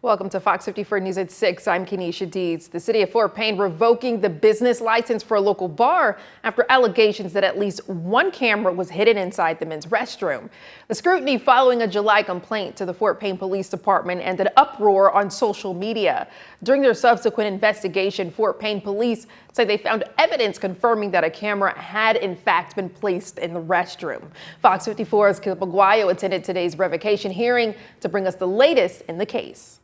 Welcome to Fox 54 News at 6. I'm Kenesha Deeds. The city of Fort Payne revoking the business license for a local bar after allegations that at least one camera was hidden inside the men's restroom. The scrutiny following a July complaint to the Fort Payne Police Department and an uproar on social media. During their subsequent investigation, Fort Payne police say they found evidence confirming that a camera had in fact been placed in the restroom. Fox 54's Caleb Aguayo attended today's revocation hearing to bring us the latest in the case.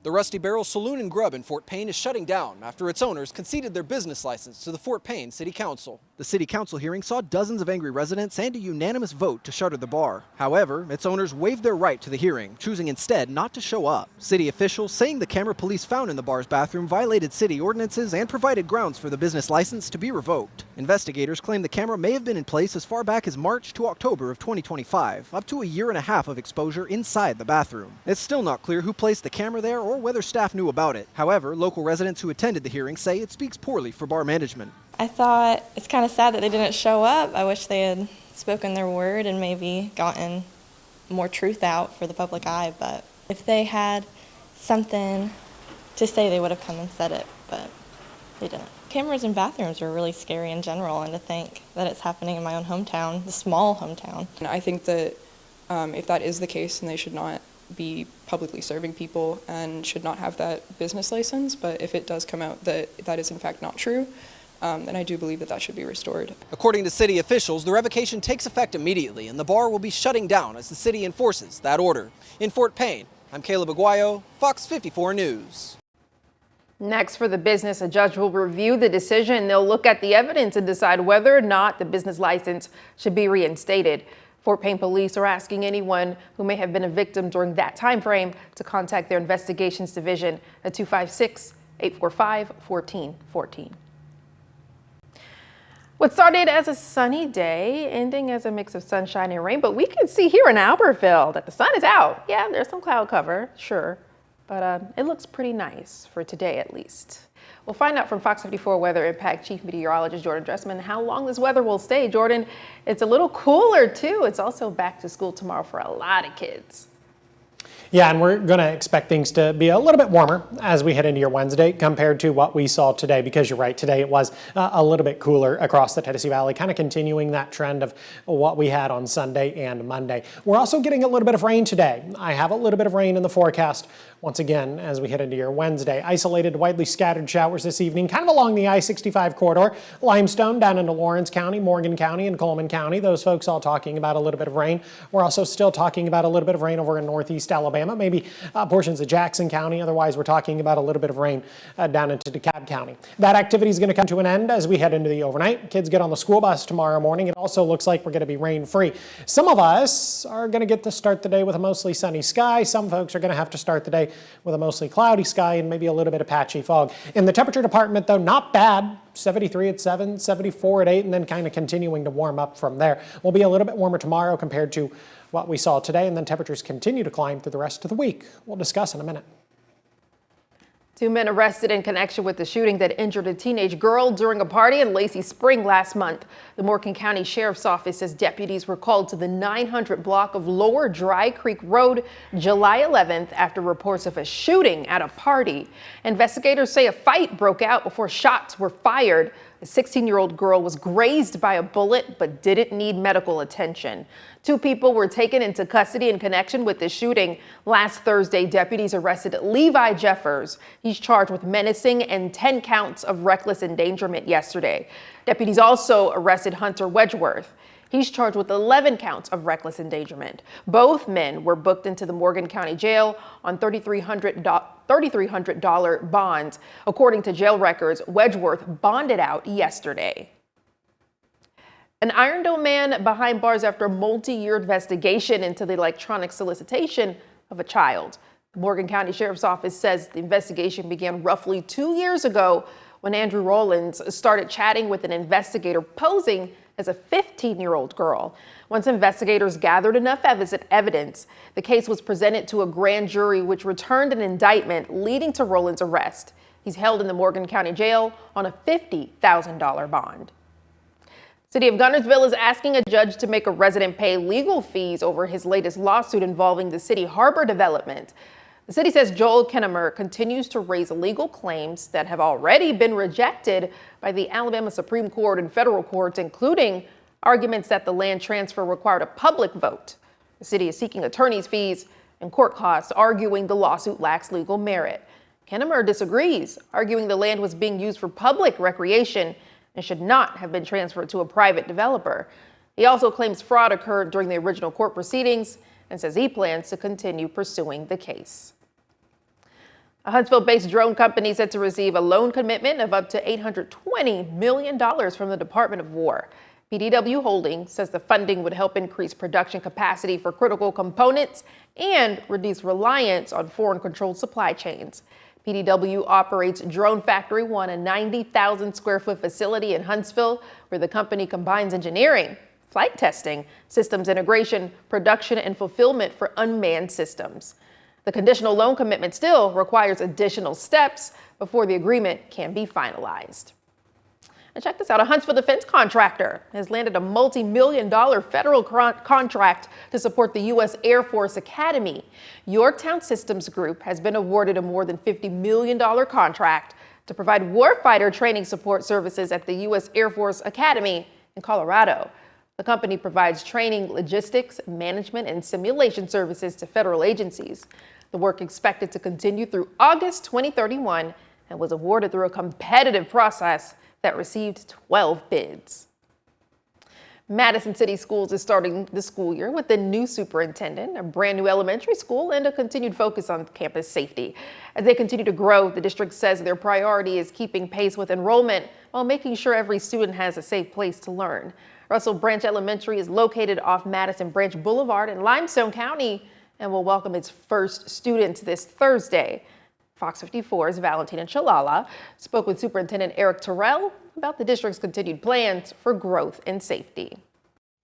The Rusty Barrel Saloon and Grub in Fort Payne is shutting down after its owners conceded their business license to the Fort Payne City Council. The City Council hearing saw dozens of angry residents and a unanimous vote to shutter the bar. However, its owners waived their right to the hearing, choosing instead not to show up. City officials saying the camera police found in the bar's bathroom violated city ordinances and provided grounds for the business license to be revoked. Investigators claim the camera may have been in place as far back as March to October of 2025, up to a year and a half of exposure inside the bathroom. It's still not clear who placed the camera there or whether staff knew about it. However, local residents who attended the hearing say it speaks poorly for bar management. I thought it's kind of sad that they didn't show up. I wish they had spoken their word and maybe gotten more truth out for the public eye, but if they had something to say, they would have come and said it, but they didn't. Cameras in bathrooms are really scary in general, and to think that it's happening in my own hometown, the small hometown. I think that if that is the case, then they should not be publicly serving people and should not have that business license. But if it does come out that that is in fact not true, then I do believe that that should be restored. According to city officials, the revocation takes effect immediately and the bar will be shutting down as the city enforces that order. In Fort Payne, I'm Caleb Aguayo, Fox 54 News. Next, for the business, a judge will review the decision. They'll look at the evidence and decide whether or not the business license should be reinstated. Fort Payne police are asking anyone who may have been a victim during that time frame to contact their investigations division at 256-845-1414. What started as a sunny day, ending as a mix of sunshine and rain, but we can see here in Albertville that the sun is out. Yeah, there's some cloud cover, sure, but it looks pretty nice for today at least. We'll find out from Fox 54 Weather Impact Chief Meteorologist Jordan Dressman how long this weather will stay. Jordan, it's a little cooler too. It's also back to school tomorrow for a lot of kids. Yeah, and we're going to expect things to be a little bit warmer as we head into your Wednesday compared to what we saw today, because you're right, today it was a little bit cooler across the Tennessee Valley, kind of continuing that trend of what we had on Sunday and Monday. We're also getting a little bit of rain today. I have a little bit of rain in the forecast once again as we head into your Wednesday. Isolated, widely scattered showers this evening, kind of along the I-65 corridor. Limestone down into Lawrence County, Morgan County, and Coleman County. Those folks all talking about a little bit of rain. We're also still talking about a little bit of rain over in northeast Alabama, maybe portions of Jackson County. Otherwise, we're talking about a little bit of rain down into DeKalb County. That activity is going to come to an end as we head into the overnight. Kids get on the school bus tomorrow morning. It also looks like we're going to be rain-free. Some of us are going to get to start the day with a mostly sunny sky. Some folks are going to have to start the day with a mostly cloudy sky and maybe a little bit of patchy fog. In the temperature department, though, not bad. 73 at 7, 74 at 8, and then kind of continuing to warm up from there. We'll be a little bit warmer tomorrow compared to what we saw today, and then temperatures continue to climb through the rest of the week. We'll discuss in a minute. 2 men arrested in connection with the shooting that injured a teenage girl during a party in Lacey Spring last month. The Morgan County Sheriff's Office says deputies were called to the 900 block of Lower Dry Creek Road July 11th after reports of a shooting at a party. Investigators say a fight broke out before shots were fired. A 16-year-old girl was grazed by a bullet but didn't need medical attention. 2 people were taken into custody in connection with the shooting. Last Thursday, deputies arrested Levi Jeffers. He's charged with menacing and 10 counts of reckless endangerment yesterday. Deputies also arrested Hunter Wedgeworth. He's charged with 11 counts of reckless endangerment. Both men were booked into the Morgan County Jail on $3,300 bonds. According to jail records, Wedgeworth bonded out yesterday. An Iron Dome man behind bars after a multi-year investigation into the electronic solicitation of a child. The Morgan County Sheriff's Office says the investigation began roughly 2 years ago when Andrew Rollins started chatting with an investigator posing as a 15-year-old girl. Once investigators gathered enough evidence, the case was presented to a grand jury, which returned an indictment leading to Rollins' arrest. He's held in the Morgan County Jail on a $50,000 bond. City of Guntersville is asking a judge to make a resident pay legal fees over his latest lawsuit involving the City Harbor development. The city says Joel Kinnemer continues to raise legal claims that have already been rejected by the Alabama Supreme Court and federal courts, including arguments that the land transfer required a public vote. The city is seeking attorney's fees and court costs, arguing the lawsuit lacks legal merit. Kinnemer disagrees, arguing the land was being used for public recreation and should not have been transferred to a private developer. He also claims fraud occurred during the original court proceedings and says he plans to continue pursuing the case. A Huntsville-based drone company is set to receive a loan commitment of up to $820 million from the Department of War. PDW Holdings says the funding would help increase production capacity for critical components and reduce reliance on foreign-controlled supply chains. PDW operates Drone Factory 1, a 90,000 square foot facility in Huntsville, where the company combines engineering, flight testing, systems integration, production, and fulfillment for unmanned systems. The conditional loan commitment still requires additional steps before the agreement can be finalized. And check this out, a Huntsville defense contractor has landed a multi-million-dollar federal contract to support the U.S. Air Force Academy. Yorktown Systems Group has been awarded a more than $50 million contract to provide warfighter training support services at the U.S. Air Force Academy in Colorado. The company provides training, logistics, management, and simulation services to federal agencies. The work expected to continue through August 2031 and was awarded through a competitive process that received 12 bids. Madison City Schools is starting the school year with a new superintendent, a brand new elementary school, and a continued focus on campus safety. As they continue to grow, the district says their priority is keeping pace with enrollment while making sure every student has a safe place to learn. Russell Branch Elementary is located off Madison Branch Boulevard in Limestone County and will welcome its first students this Thursday. FOX54's Valentina Chalala spoke with Superintendent Eric Terrell about the district's continued plans for growth and safety.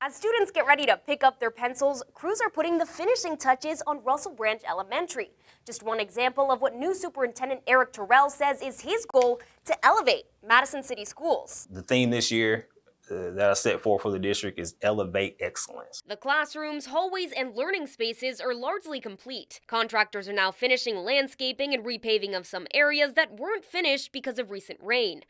As students get ready to pick up their pencils, crews are putting the finishing touches on Russell Branch Elementary. Just one example of what new Superintendent Eric Terrell says is his goal to elevate Madison City Schools. The theme this year that I set forth for the district is Elevate Excellence. The classrooms, hallways, and learning spaces are largely complete. Contractors are now finishing landscaping and repaving of some areas that weren't finished because of recent rain.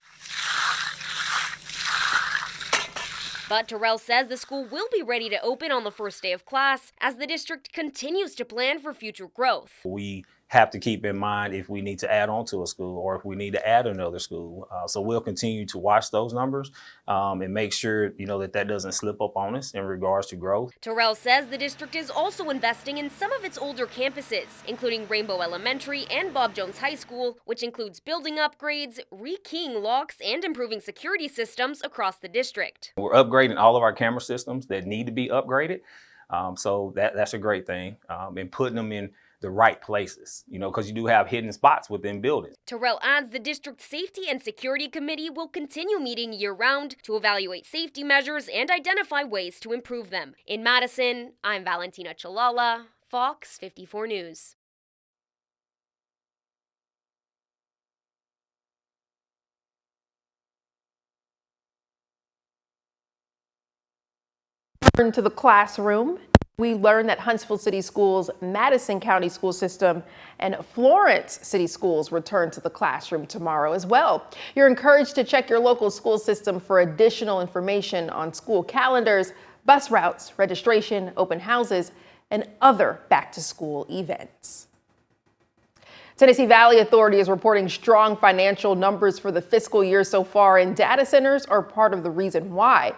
But Terrell says the school will be ready to open on the first day of class as the district continues to plan for future growth. We have to keep in mind if we need to add on to a school or if we need to add another school. So we'll continue to watch those numbers and make sure, that doesn't slip up on us in regards to growth. Terrell says the district is also investing in some of its older campuses, including Rainbow Elementary and Bob Jones High School, which includes building upgrades, rekeying locks, and improving security systems across the district. We're upgrading all of our camera systems that need to be upgraded. So that's a great thing, and putting them in the right places, because you do have hidden spots within buildings. Terrell adds the district safety and security committee will continue meeting year-round to evaluate safety measures and identify ways to improve them. In Madison, I'm Valentina Chalala, Fox 54 News. Turn to the classroom. We learned that Huntsville City Schools, Madison County School System, and Florence City Schools return to the classroom tomorrow as well. You're encouraged to check your local school system for additional information on school calendars, bus routes, registration, open houses, and other back-to-school events. Tennessee Valley Authority is reporting strong financial numbers for the fiscal year so far, and data centers are part of the reason why.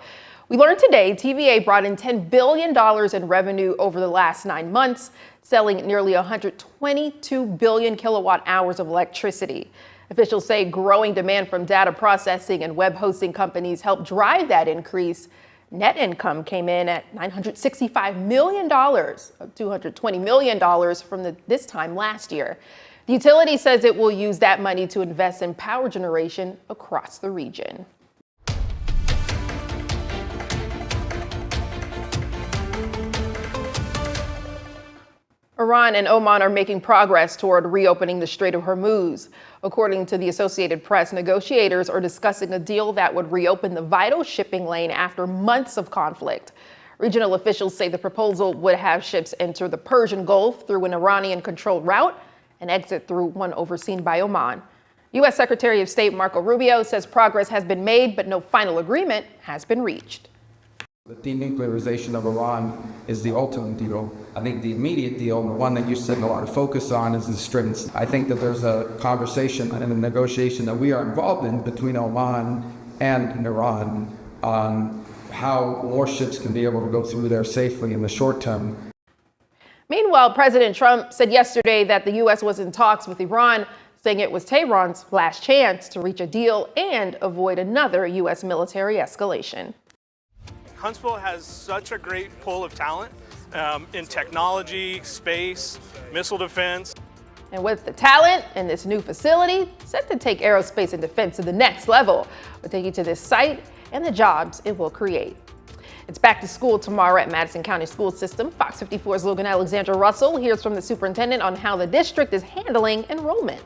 We learned today TVA brought in $10 billion in revenue over the last 9 months, selling nearly 122 billion kilowatt hours of electricity. Officials say growing demand from data processing and web hosting companies helped drive that increase. Net income came in at $965 million, up $220 million from this time last year. The utility says it will use that money to invest in power generation across the region. Iran and Oman are making progress toward reopening the Strait of Hormuz. According to the Associated Press, negotiators are discussing a deal that would reopen the vital shipping lane after months of conflict. Regional officials say the proposal would have ships enter the Persian Gulf through an Iranian-controlled route and exit through one overseen by Oman. U.S. Secretary of State Marco Rubio says progress has been made, but no final agreement has been reached. The denuclearization of Iran is the ultimate deal. I think the immediate deal, the one that you said a lot of focus on, is the Straits. I think that there's a conversation and a negotiation that we are involved in between Oman and Iran on how warships can be able to go through there safely in the short term. Meanwhile, President Trump said yesterday that the U.S. was in talks with Iran, saying it was Tehran's last chance to reach a deal and avoid another U.S. military escalation. Huntsville has such a great pool of talent in technology, space, missile defense. And with the talent in this new facility, set to take aerospace and defense to the next level. We'll take you to this site and the jobs it will create. It's back to school tomorrow at Madison County School System. Fox 54's Logan Alexandra Russell hears from the superintendent on how the district is handling enrollment.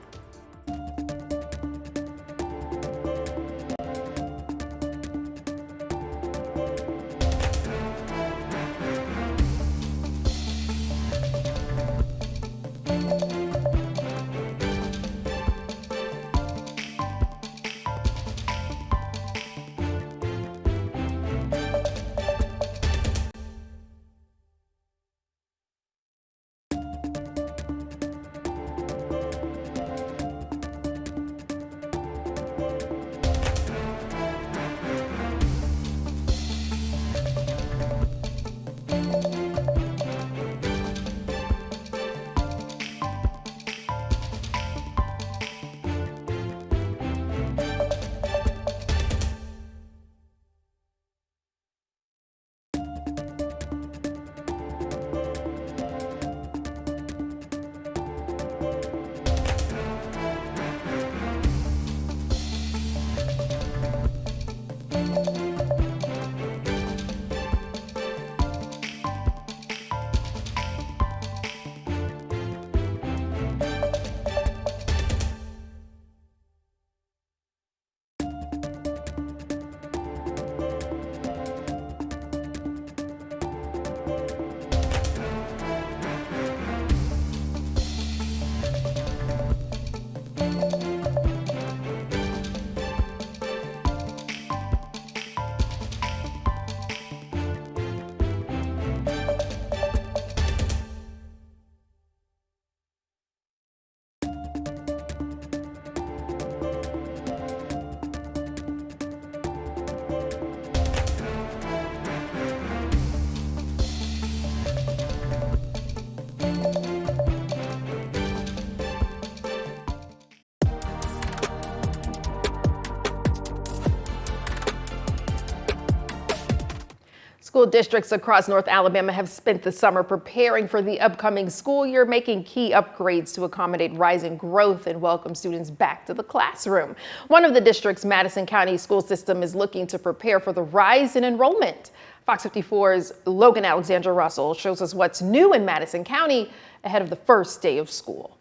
School districts across North Alabama have spent the summer preparing for the upcoming school year, making key upgrades to accommodate rising growth and welcome students back to the classroom. One of the district's Madison County school system is looking to prepare for the rise in enrollment. Fox 54's Logan Alexandra Russell shows us what's new in Madison County ahead of the first day of school.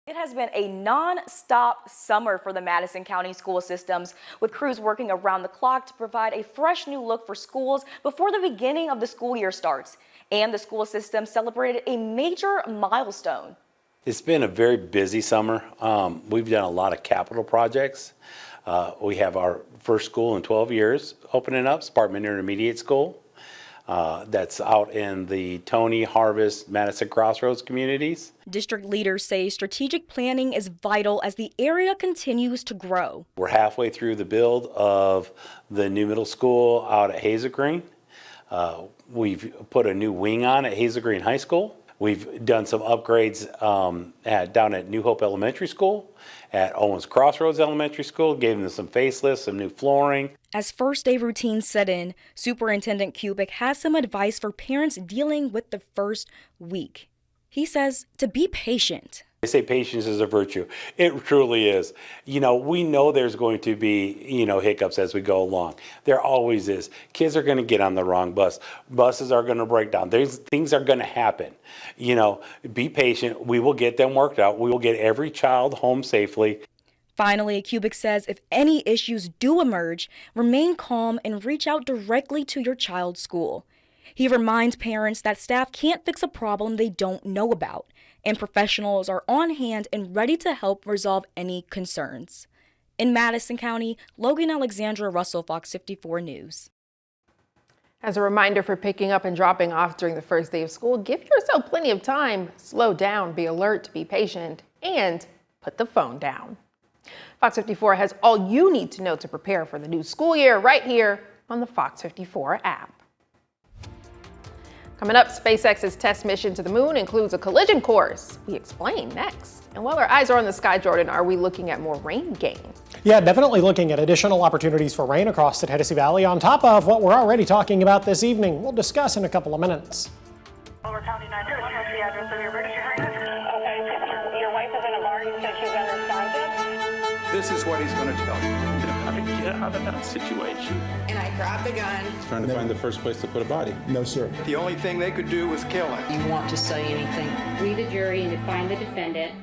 It has been a non-stop summer for the Madison County school systems, with crews working around the clock to provide a fresh new look for schools before the beginning of the school year starts. And the school system celebrated a major milestone. It's been a very busy summer. We've done a lot of capital projects. We have our first school in 12 years opening up, Sparkman Intermediate School. That's out in the Tony, Harvest, Madison Crossroads communities. District leaders say strategic planning is vital as the area continues to grow. We're halfway through the build of the new middle school out at Hazel Green. We've put a new wing on at Hazel Green High School. We've done some upgrades down at New Hope Elementary School, at Owens Crossroads Elementary School, gave them some facelifts, some new flooring. As first day routines set in, Superintendent Kubik has some advice for parents dealing with the first week. He says to be patient. They say patience is a virtue. It truly is. You know, we know there's going to be, hiccups as we go along. There always is. Kids are going to get on the wrong bus. Buses are going to break down. Things are going to happen. Be patient. We will get them worked out. We will get every child home safely. Finally, Kubik says if any issues do emerge, remain calm and reach out directly to your child's school. He reminds parents that staff can't fix a problem they don't know about, and professionals are on hand and ready to help resolve any concerns. In Madison County, Logan Alexandra Russell, Fox 54 News. As a reminder for picking up and dropping off during the first day of school, give yourself plenty of time. Slow down, be alert, be patient, and put the phone down. Fox 54 has all you need to know to prepare for the new school year right here on the Fox 54 app. Coming up, SpaceX's test mission to the moon includes a collision course. We explain next. And while our eyes are on the sky, Jordan, are we looking at more rain gain? Yeah, definitely looking at additional opportunities for rain across the Tennessee Valley on top of what we're already talking about this evening. We'll discuss in a couple of minutes. County 911, what's the address of your emergency service? Okay, your wife is in a bar. You said she's unresponsive. This is what he's going to tell you. How to get out of that situation. And I grabbed the gun. Trying to find the first place to put a body. No, sir. The only thing they could do was kill him. You want to say anything? We, the jury, and to find the defendant.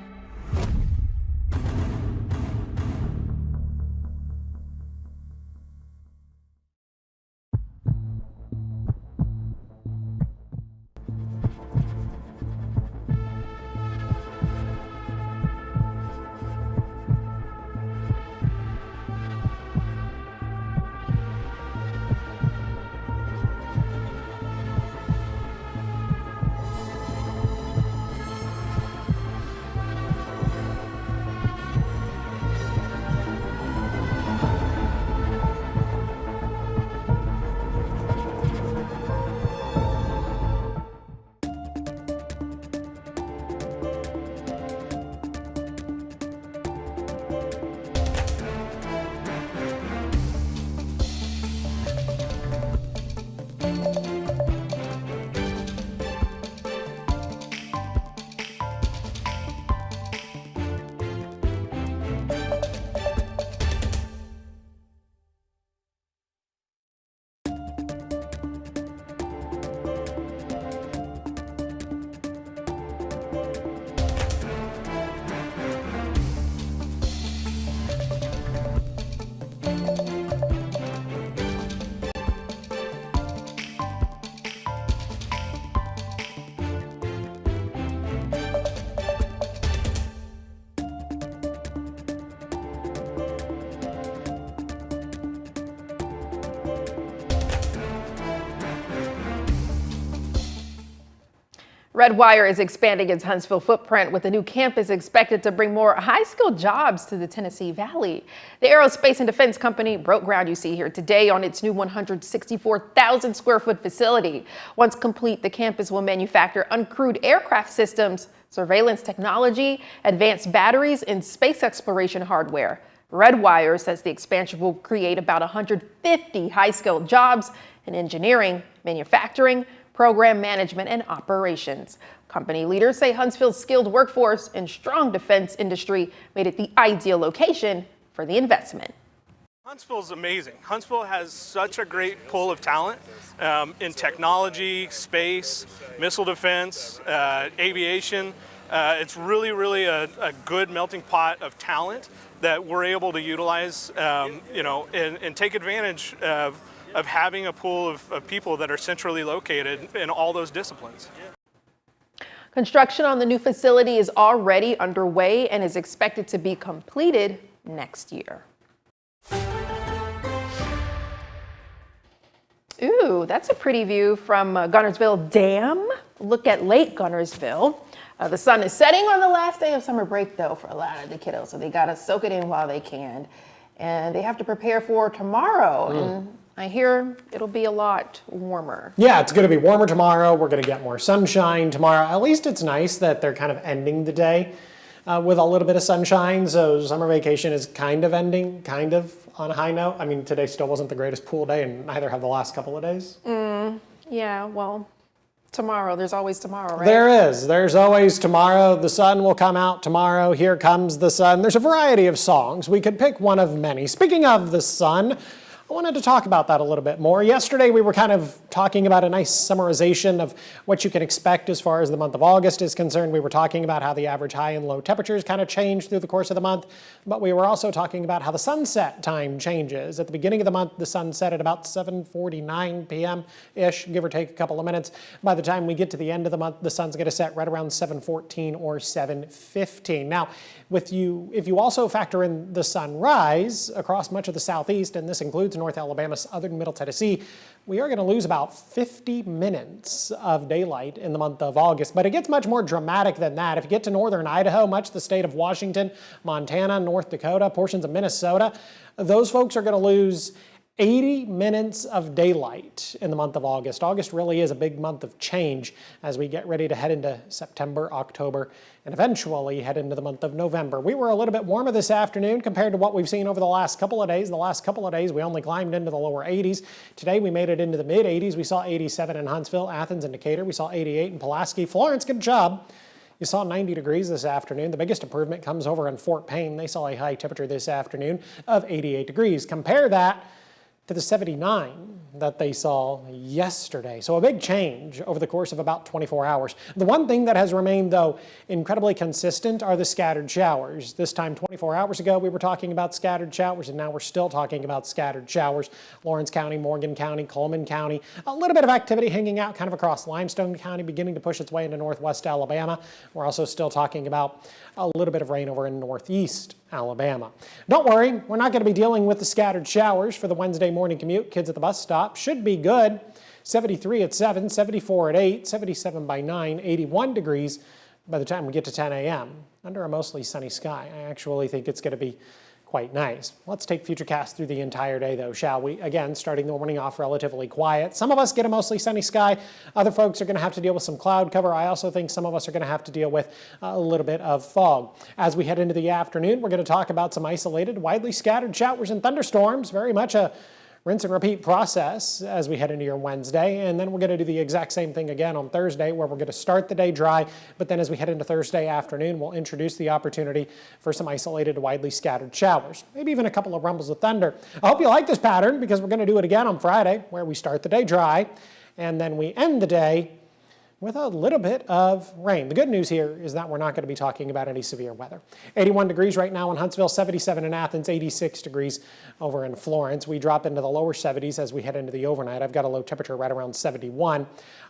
Redwire is expanding its Huntsville footprint with a new campus expected to bring more high-skilled jobs to the Tennessee Valley. The aerospace and defense company broke ground you see here today on its new 164,000 square foot facility. Once complete, the campus will manufacture uncrewed aircraft systems, surveillance technology, advanced batteries, and space exploration hardware. Redwire says the expansion will create about 150 high-skilled jobs in engineering, manufacturing, program management, and operations. Company leaders say Huntsville's skilled workforce and strong defense industry made it the ideal location for the investment. Huntsville's amazing. Huntsville has such a great pool of talent in technology, space, missile defense, aviation. It's really a good melting pot of talent that we're able to utilize, and take advantage of having a pool of people that are centrally located in all those disciplines. Construction on the new facility is already underway and is expected to be completed next year. Ooh, that's a pretty view from Gunnersville Dam. Look at Lake Gunnersville. The sun is setting on the last day of summer break, though, for a lot of the kiddos, so they got to soak it in while they can. And they have to prepare for tomorrow. And I hear it'll be a lot warmer. Yeah, it's going to be warmer tomorrow. We're going to get more sunshine tomorrow. At least it's nice that they're kind of ending the day with a little bit of sunshine. So summer vacation is kind of ending, kind of on a high note. I mean, today still wasn't the greatest pool day, and neither have the last couple of days. Yeah, well, tomorrow. There's always tomorrow, right? There is. There's always tomorrow. The sun will come out tomorrow. Here comes the sun. There's a variety of songs. We could pick one of many. Speaking of the sun, I wanted to talk about that a little bit more. Yesterday, we were kind of talking about a nice summarization of what you can expect as far as the month of August is concerned. We were talking about how the average high and low temperatures kind of change through the course of the month, but we were also talking about how the sunset time changes. At the beginning of the month, the sun set at about 7:49 p.m.-ish, give or take a couple of minutes. By the time we get to the end of the month, the sun's going to set right around 7:14 or 7:15. Now, if you also factor in the sunrise across much of the southeast, and this includes North Alabama, southern Middle Tennessee, we are going to lose about 50 minutes of daylight in the month of August. But it gets much more dramatic than that. If you get to northern Idaho, much of the state of Washington, Montana, North Dakota, portions of Minnesota, those folks are going to lose 80 minutes of daylight in the month of August. August really is a big month of change as we get ready to head into September, October, and eventually head into the month of November. We were a little bit warmer this afternoon compared to what we've seen over the last couple of days. The last couple of days, we only climbed into the lower 80s. Today, we made it into the mid 80s. We saw 87 in Huntsville, Athens, and Decatur. We saw 88 in Pulaski. Florence, good job. You saw 90 degrees this afternoon. The biggest improvement comes over in Fort Payne. They saw a high temperature this afternoon of 88 degrees. Compare that to the 79 that they saw yesterday. So a big change over the course of about 24 hours. The one thing that has remained, though, incredibly consistent are the scattered showers. This time 24 hours ago, we were talking about scattered showers, and now we're still talking about scattered showers. Lawrence County, Morgan County, Coleman County, a little bit of activity hanging out kind of across Limestone County, beginning to push its way into northwest Alabama. We're also still talking about a little bit of rain over in northeast Alabama. Don't worry, we're not going to be dealing with the scattered showers for the Wednesday morning commute. Kids at the bus stop should be good. 73 at 7, 74 at 8, 77 by 9, 81 degrees by the time we get to 10 a.m. under a mostly sunny sky. I actually think it's going to be quite nice. Let's take Futurecast through the entire day, though, shall we? Again, starting the morning off relatively quiet. Some of us get a mostly sunny sky. Other folks are going to have to deal with some cloud cover. I also think some of us are going to have to deal with a little bit of fog. As we head into the afternoon, we're going to talk about some isolated, widely scattered showers and thunderstorms. Very much a rinse and repeat process as we head into your Wednesday. And then we're going to do the exact same thing again on Thursday, where we're going to start the day dry. But then as we head into Thursday afternoon, we'll introduce the opportunity for some isolated, widely scattered showers, maybe even a couple of rumbles of thunder. I hope you like this pattern, because we're going to do it again on Friday, where we start the day dry and then we end the day with a little bit of rain. The good news here is that we're not going to be talking about any severe weather. 81 degrees right now in Huntsville, 77 in Athens, 86 degrees over in Florence. We drop into the lower 70s as we head into the overnight. I've got a low temperature right around 71.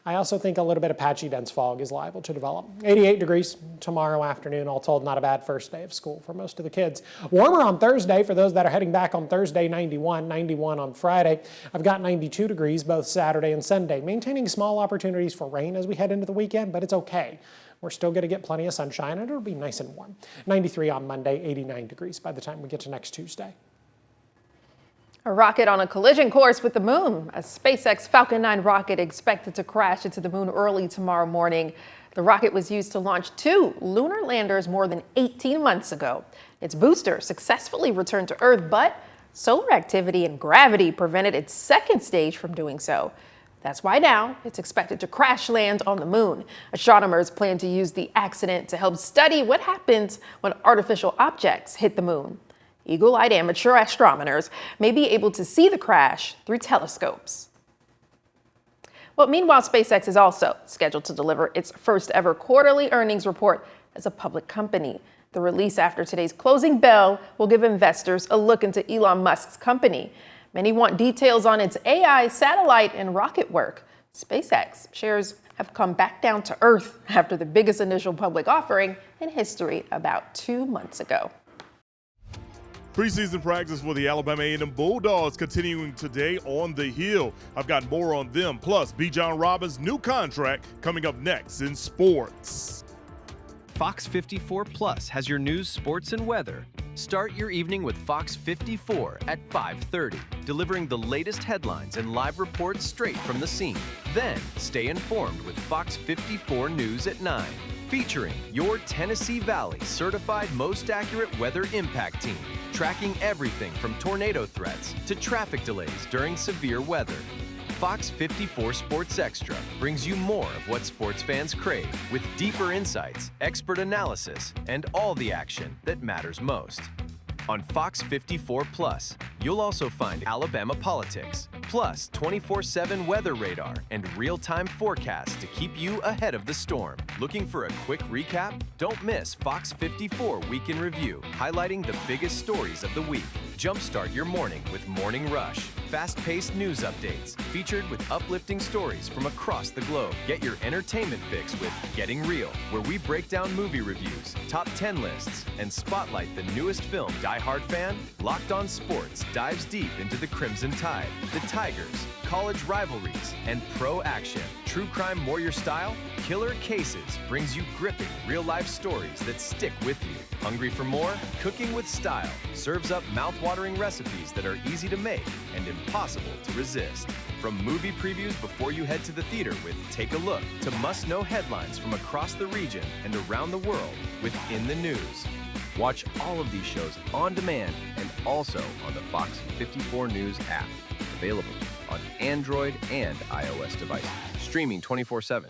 I also think a little bit of patchy dense fog is liable to develop. 88 degrees tomorrow afternoon, all told not a bad first day of school for most of the kids. Warmer on Thursday for those that are heading back on Thursday, 91, 91 on Friday. I've got 92 degrees both Saturday and Sunday, maintaining small opportunities for rain as we head into the weekend, but it's okay. We're still going to get plenty of sunshine, and it'll be nice and warm. 93 on Monday, 89 degrees by the time we get to next Tuesday. A rocket on a collision course with the moon. A SpaceX Falcon 9 rocket expected to crash into the moon early tomorrow morning. The rocket was used to launch 2 lunar landers more than 18 months ago. Its booster successfully returned to Earth, but solar activity and gravity prevented its second stage from doing so. That's why now it's expected to crash land on the moon. Astronomers plan to use the accident to help study what happens when artificial objects hit the moon. Eagle-eyed amateur astronomers may be able to see the crash through telescopes. Well, meanwhile, SpaceX is also scheduled to deliver its first ever quarterly earnings report as a public company. The release after today's closing bell will give investors a look into Elon Musk's company. Many want details on its AI, satellite, and rocket work. SpaceX shares have come back down to earth after the biggest initial public offering in history about 2 months ago. Preseason practice for the Alabama A&M Bulldogs continuing today on the Hill. I've got more on them, plus Bijan Robins's new contract coming up next in sports. Fox 54 Plus has your news, sports, and weather. Start your evening with Fox 54 at 5:30, delivering the latest headlines and live reports straight from the scene. Then stay informed with Fox 54 News at 9, featuring your Tennessee Valley certified most accurate weather impact team, tracking everything from tornado threats to traffic delays during severe weather. Fox 54 Sports Extra brings you more of what sports fans crave, with deeper insights, expert analysis, and all the action that matters most. On Fox 54 Plus, you'll also find Alabama politics, plus 24/7 weather radar and real-time forecasts to keep you ahead of the storm. Looking for a quick recap? Don't miss Fox 54 Week in Review, highlighting the biggest stories of the week. Jumpstart your morning with Morning Rush. Fast-paced news updates, featured with uplifting stories from across the globe. Get your entertainment fix with Getting Real, where we break down movie reviews, top 10 lists, and spotlight the newest film. Die Hard fan? Locked On Sports dives deep into the Crimson Tide, the Tigers, college rivalries, and pro action. True crime more your style? Killer Cases brings you gripping real-life stories that stick with you. Hungry for more? Cooking with Style serves up mouth-watering recipes that are easy to make and impossible to resist. From movie previews before you head to the theater with Take a Look to must-know headlines from across the region and around the world with In the News. Watch all of these shows on demand and also on the Fox 54 News app. Available on Android and iOS devices. Streaming 24/7.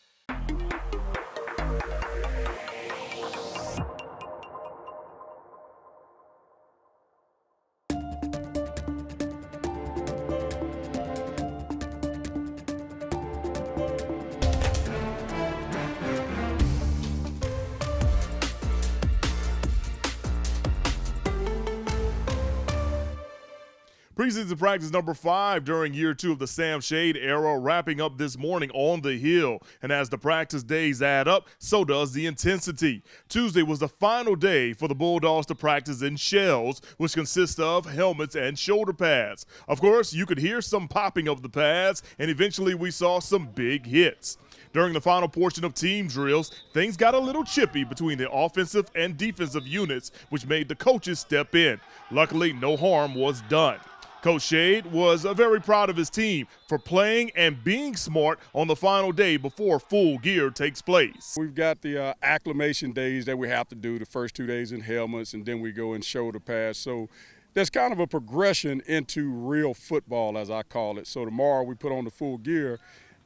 Preseason practice number 5 during year 2 of the Sam Shade era wrapping up this morning on the Hill. And as the practice days add up, so does the intensity. Tuesday was the final day for the Bulldogs to practice in shells, which consist of helmets and shoulder pads. Of course, you could hear some popping of the pads, and eventually we saw some big hits. During the final portion of team drills, things got a little chippy between the offensive and defensive units, which made the coaches step in. Luckily, no harm was done. Coach Shade was very proud of his team for playing and being smart on the final day before full gear takes place. We've got the acclimation days that we have to do, the first 2 days in helmets, and then we go in shoulder pads. So there's kind of a progression into real football, as I call it. So tomorrow we put on the full gear,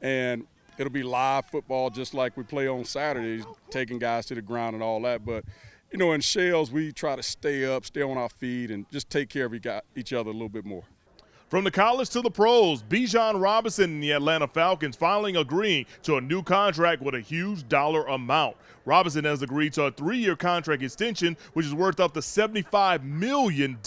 and it'll be live football just like we play on Saturdays, taking guys to the ground and all that. But you know, in shells, we try to stay up, stay on our feet, and just take care of each other a little bit more. From the college to the pros, Bijan Robinson and the Atlanta Falcons finally agreeing to a new contract with a huge dollar amount. Robinson has agreed to a 3-year contract extension, which is worth up to $75 million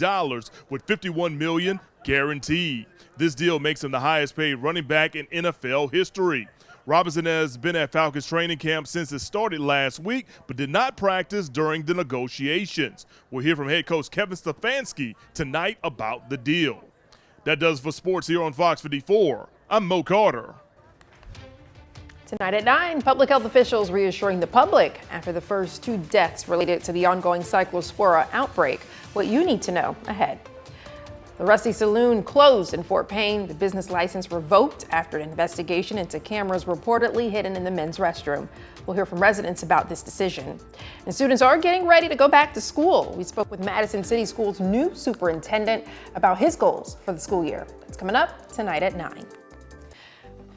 with $51 million guaranteed. This deal makes him the highest paid running back in NFL history. Robinson has been at Falcons training camp since it started last week, but did not practice during the negotiations. We'll hear from head coach Kevin Stefanski tonight about the deal. That does for sports here on Fox 54. I'm Mo Carter. Tonight at 9, public health officials reassuring the public after the first 2 deaths related to the ongoing Cyclospora outbreak. What you need to know ahead. The Rusty Saloon closed in Fort Payne. The business license revoked after an investigation into cameras reportedly hidden in the men's restroom. We'll hear from residents about this decision. And students are getting ready to go back to school. We spoke with Madison City Schools' new superintendent about his goals for the school year. That's coming up tonight at 9.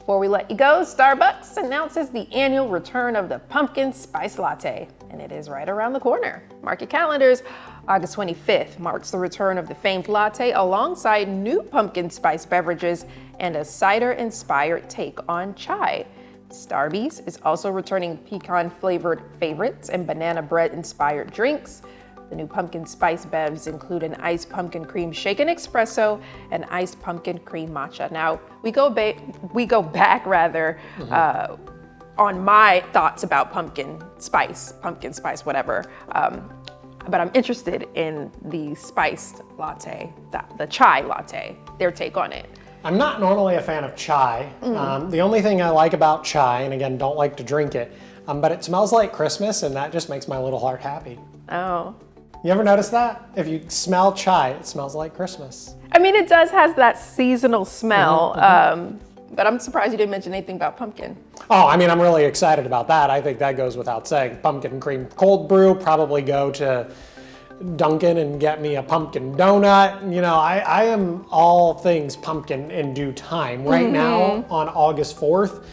Before we let you go, Starbucks announces the annual return of the pumpkin spice latte, and it is right around the corner. Mark your calendars. August 25th marks the return of the famed latte alongside new pumpkin spice beverages and a cider-inspired take on chai. Starbucks is also returning pecan-flavored favorites and banana bread-inspired drinks. The new pumpkin spice bevs include an iced pumpkin cream shaken espresso and iced pumpkin cream matcha. Now, we go back on my thoughts about pumpkin spice, whatever. But I'm interested in the spiced latte, the chai latte, their take on it. I'm not normally a fan of chai. The only thing I like about chai, and again, don't like to drink it, but it smells like Christmas, and that just makes my little heart happy. Oh. You ever notice that? If you smell chai, it smells like Christmas. I mean, it does have that seasonal smell, but I'm surprised you didn't mention anything about pumpkin. Oh, I mean, I'm really excited about that. I think that goes without saying. Pumpkin cream cold brew, probably go to Dunkin' and get me a pumpkin donut. You know, I am all things pumpkin in due time. Right now, on August 4th,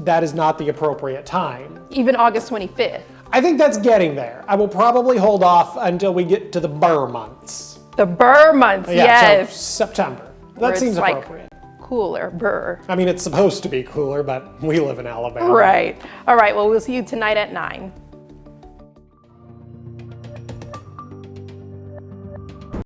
that is not the appropriate time. Even August 25th. I think that's getting there. I will probably hold off until we get to the burr months. The Burr months, Yeah, yes. so September. Where That seems it's like appropriate. cooler, Burr. I mean, it's supposed to be cooler, but we live in Alabama. Right. All right, well, we'll see you tonight at 9.